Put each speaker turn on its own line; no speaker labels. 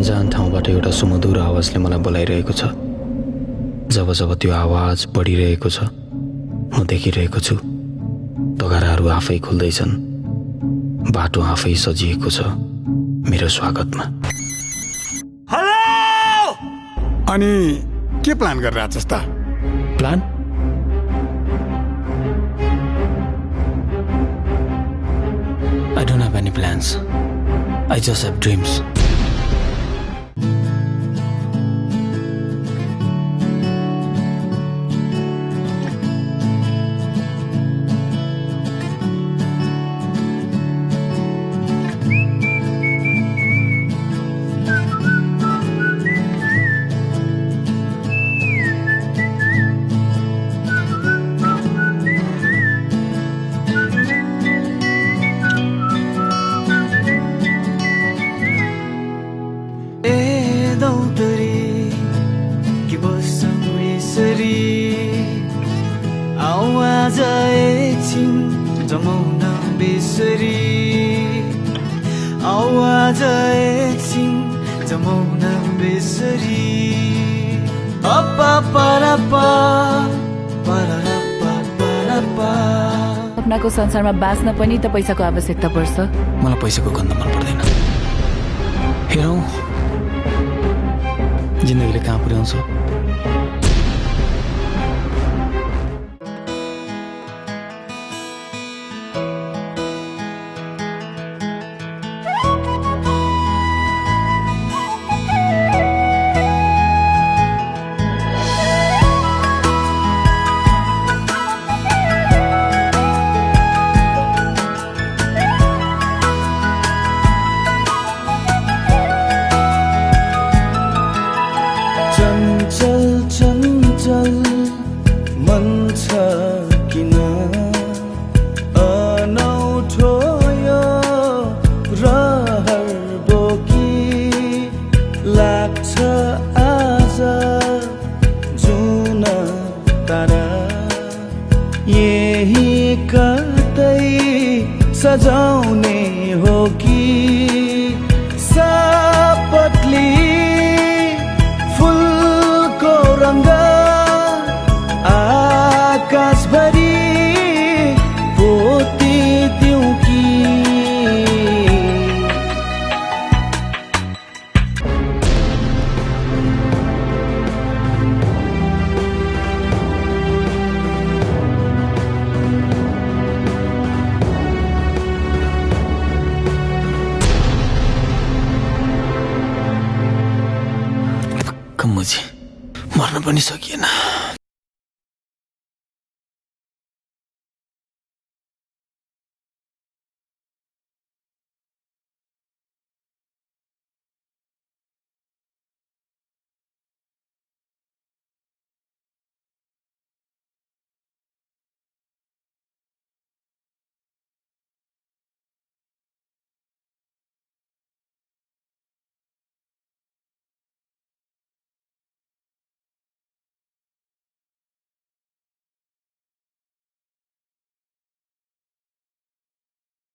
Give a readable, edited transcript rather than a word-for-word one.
अन्जान ठाउँबाट एउटा सुमधुर आवाजले मलाई बोलाइरहेको छ। जब जब त्यो आवाज बढिरहेको छ, म देखिरहेको छु ढोकाहरू आफै खुल्दैछन्, बाटो आफै सजिएको छ मेरो स्वागतमा।
हेलो!
अनि के प्लान गरिरहेको छस् त?
Plan? I don't have any plans. I just have dreams.
आवाज एकछिन जमाउन बेसरी, आवाज एकछिन जमाउन बेसरी।
सपनाको संसारमा बाँच्न पनि त पैसाको आवश्यकता पर्छ।
मलाई पैसाको गन्ध मन पर्दैन। हेरौँ जिन्दगीले कहाँ पुर्याउँछ।
चञ्चल मन छ किन अनौठो यो रहर बोकी लाग्छ आज जुन तारा यही कतै सजाउने हो कि सपतली आकाशभरि पोती दिउँ कि
कम्मुजी मर्न पनि सकिएन।